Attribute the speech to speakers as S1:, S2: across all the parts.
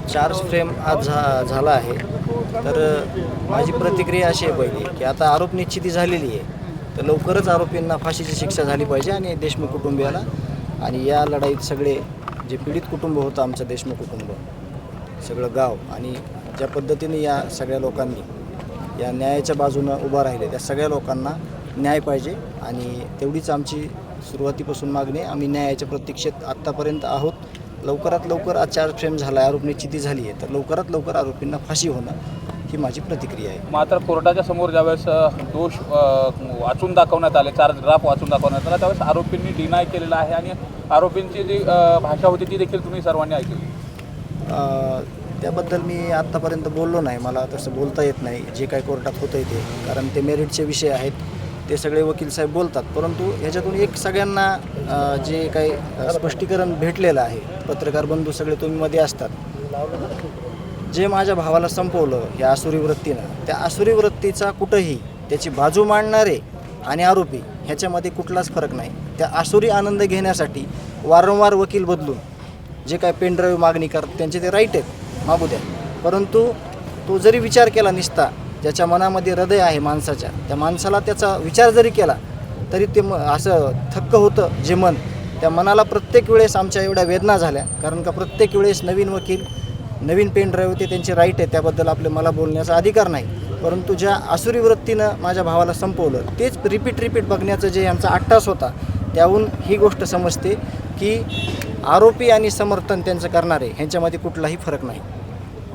S1: Charge frame आज झाला आहे. तर माझी प्रतिक्रिया अशी आहे पहिली की आता आरोप निश्चिती झालेली आहे, तर लवकरच आरोपींना फाशीची शिक्षा झाली पाहिजे आणि देशमुख कुटुंबियाला आणि या लढाईत सगळे जे पीडित कुटुंब होतं आमचं देशमुख कुटुंब, सगळं गाव आणि ज्या पद्धतीने या सगळ्या लोकांनी या न्यायाच्या बाजूनं उभा राहिले त्या सगळ्या लोकांना न्याय पाहिजे आणि तेवढीच आमची सुरुवातीपासून मागणी. आम्ही न्यायाच्या प्रतीक्षेत आत्तापर्यंत आहोत. लवकरात लवकर आज चार्ज फ्रेम झाला आहे, आरोप निश्चिती झाली आहे, तर लवकरात लवकर आरोपींना फाशी होणं ही माझी प्रतिक्रिया आहे.
S2: मात्र कोर्टाच्या समोर ज्यावेळेस दोष वाचून दाखवण्यात आले, चार्ज ड्राफ्ट वाचून दाखवण्यात आला, त्यावेळेस आरोपींनी डिनाय केलेला आहे आणि आरोपींची जी भाषा होती ती देखील तुम्ही सर्वांनी ऐकली.
S1: त्याबद्दल मी आत्तापर्यंत बोललो नाही. मला तसं बोलता येत नाही जे काही कोर्टात होतं आहे ते, कारण ते मेरिटचे विषय आहेत, ते सगळे वकील साहेब बोलतात. परंतु ह्याच्यातून एक सगळ्यांना जे काही स्पष्टीकरण भेटलेलं आहे, पत्रकार बंधू सगळे तुम्ही मध्ये असतात, जे माझ्या भावाला संपवलं या आसुरी वृत्तीनं, त्या आसुरी वृत्तीचा कुठंही त्याची बाजू मांडणारे आणि आरोपी ह्याच्यामध्ये कुठलाच फरक नाही. त्या आसुरी आनंद घेण्यासाठी वारंवार वकील बदलून जे काय पेनड्राईव्ह मागणी करतात त्यांचे ते राईट आहेत, मागू द्या. परंतु तो जरी विचार केला निसता, ज्याच्या मनामध्ये हृदय आहे माणसाच्या, त्या माणसाला त्याचा विचार जरी केला तरी ते असं थक्क होतं जे मन. त्या मनाला प्रत्येक वेळेस आमच्या एवढ्या वेदना झाल्या, कारण का प्रत्येक वेळेस नवीन वकील नवीन पेनड्राईव्ह ते त्यांचे राईट आहे, त्याबद्दल मला बोलण्याचा अधिकार नाही. परंतु ज्या आसुरी वृत्तीनं माझ्या भावाला संपवलं तेच रिपीट बघण्याचं जे आमचा अट्टास होता, त्याहून ही गोष्ट समजते की आरोपी आणि समर्थन त्यांचं करणारे ह्यांच्यामध्ये कुठलाही फरक नाही.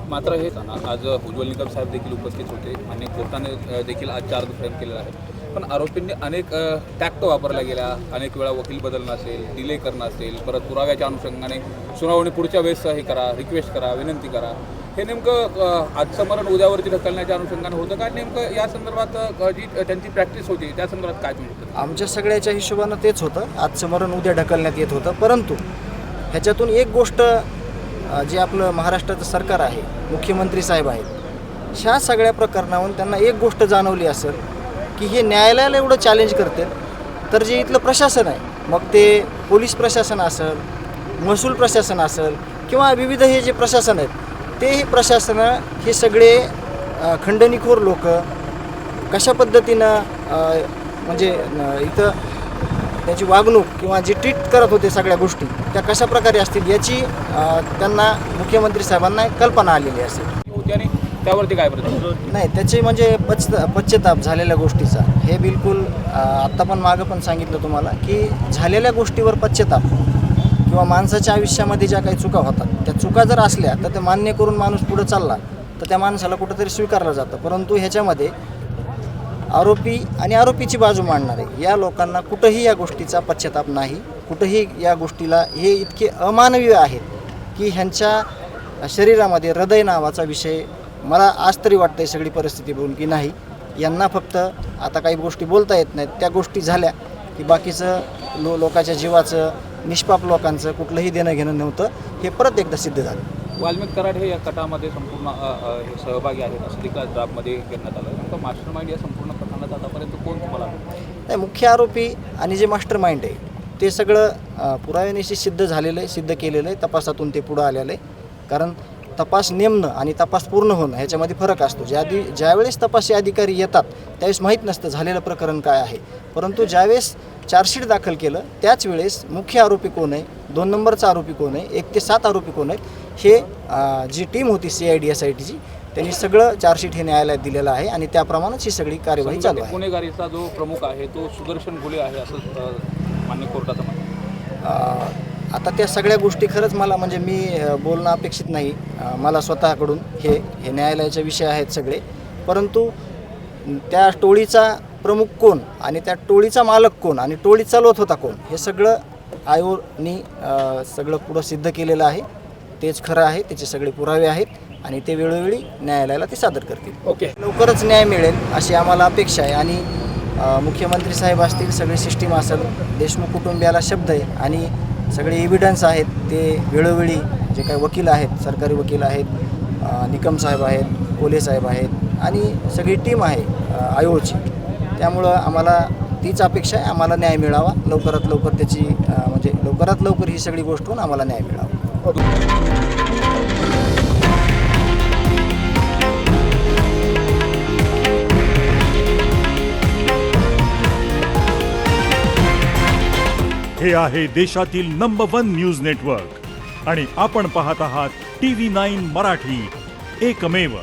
S2: मात्र हे आज उज्ज्वल निकम साहेब देखील उपस्थित होते आणि कोर्टाने देखील आज चार्ज फ्रेम केलेला आहे. पण आरोपींनी अनेक टॅक्ट वापरल्या गेल्या, अनेक वेळा वकील बदलणं असेल, डिले करणं असेल, परत पुराव्याच्या अनुषंगाने सुनावणी पुढच्या वेळेस हे करा, रिक्वेस्ट करा, विनंती करा. हे नेमकं आजचं मरण उद्यावरती ढकलण्याच्या अनुषंगाने होतं का, नेमकं या संदर्भात जी त्यांची प्रॅक्टिस होती त्या संदर्भात काय तुम्ही?
S1: आमच्या सगळ्याच्या हिशोबानं तेच होतं, आजचं मरण उद्या ढकलण्यात येत होतं. परंतु ह्याच्यातून एक गोष्ट, जे आपलं महाराष्ट्राचं सरकार आहे, मुख्यमंत्री साहेब आहेत, ह्या सगळ्या प्रकरणावरून त्यांना एक गोष्ट जाणवली असेल की हे न्यायालयाला एवढं चॅलेंज करते, तर जे इथलं प्रशासन आहे, मग ते पोलीस प्रशासन असेल, महसूल प्रशासन असेल किंवा विविध हे जे प्रशासन आहेत, ते हे प्रशासन हे सगळे खंडणीखोर लोक कशा पद्धतीनं म्हणजे इथं त्याची वागणूक किंवा जे ट्रीट करत होते सगळ्या गोष्टी त्या कशा प्रकारे असतील याची त्यांना मुख्यमंत्री साहेबांना कल्पना आलेली असेल
S2: होती आणि त्यावरती काय प्रश्न
S1: नाही. त्याचे म्हणजे पश्चाताप झालेल्या गोष्टीचा, हे बिलकुल आत्ता पण मागं पण सांगितलं तुम्हाला की झालेल्या गोष्टीवर पश्चाताप किंवा माणसाच्या आयुष्यामध्ये ज्या काही चुका होतात त्या चुका जर असल्या तर ते मान्य करून माणूस पुढं चालला तर त्या माणसाला कुठंतरी स्वीकारलं जातं. परंतु ह्याच्यामध्ये आरोपी आणि आरोपीची बाजू मांडणारे या लोकांना कुठंही या गोष्टीचा पश्चाताप नाही, कुठंही या गोष्टीला हे इतके अमानवीय आहेत की ह्यांच्या शरीरामध्ये हृदय नावाचा विषय, मला आज तरी वाटतं सगळी परिस्थिती बघून की नाही, यांना फक्त आता काही गोष्टी बोलता येत नाहीत, त्या गोष्टी झाल्या की बाकीचं लोकांच्या जीवाचं, निष्पाप लोकांचं कुठलंही देणं घेणं नव्हतं, हे परत एकदा सिद्ध झालं.
S2: वाल्मिक कराड हे या कटामध्ये संपूर्ण सहभागी आहेत असं देखील ड्राफ्टमध्ये घेण्यात आलं. नेमकं मास्टर माइंड या संपूर्ण प्रकरणात आतापर्यंत कोण तुम्हाला?
S1: नाही, मुख्य आरोपी आणि जे मास्टर माइंड आहे ते सगळं पुराव्यानिशी सिद्ध झालेलं आहे, सिद्ध केलेलं आहे, तपासातून ते पुढं आलेलं आहे. कारण तपास नेमणं आणि तपास पूर्ण होणं ह्याच्यामध्ये फरक असतो. ज्यावेळेस तपासी अधिकारी येतात त्यावेळेस माहीत नसतं झालेलं प्रकरण काय आहे, परंतु ज्यावेळेस चार्जशीट दाखल केलं त्याच वेळेस मुख्य आरोपी कोण आहे, 2 नंबरचा आरोपी कोण आहे, 1 ते 7 आरोपी कोण आहेत, हे जी टीम होती CID SITची त्यांनी सगळं चार्जशीट हे न्यायालयात दिलेलं आहे आणि त्याप्रमाणेच ही सगळी कार्यवाही चालू आहे.
S2: गुन्हेगारीचा जो प्रमुख आहे तो सुदर्शन घुले आहे असं मान्य कोर्टाचं म्हणणं.
S1: आता त्या सगळ्या गोष्टी खरंच मला म्हणजे मी बोलणं अपेक्षित नाही मला स्वतःकडून, हे न्यायालयाचे विषय आहेत सगळे. परंतु त्या टोळीचा प्रमुख कोण आणि त्या टोळीचा मालक कोण आणि टोळी चालवत होता कोण, हे सगळं आयोगाने सगळं पुढं सिद्ध केलेलं आहे. तेच खरं आहे, त्याचे सगळे पुरावे आहेत आणि ते वेळोवेळी न्यायालयाला ते सादर करतील.
S2: ओके,
S1: लवकरच न्याय मिळेल अशी आम्हाला अपेक्षा आहे आणि मुख्यमंत्री साहेब असतील, सगळी सिस्टीम असेल, देशमुख कुटुंबियाला शब्द आहे आणि सगळे एव्हिडन्स आहेत, ते वेळोवेळी जे काही वकील आहेत, सरकारी वकील आहेत, निकम साहेब आहेत, कोले साहेब आहेत आणि सगळी टीम आहे आयोगाची, त्यामुळं आम्हाला तीच अपेक्षा आहे, आम्हाला न्याय मिळावा लवकरात लवकर, त्याची म्हणजे लवकरात लवकर ही सगळी गोष्ट होऊन आम्हाला न्याय मिळावा.
S3: हे आहे देशातील नंबर 1 न्यूज नेटवर्क आणि आपण पाहत आहात TV9 मराठी, एकमेव.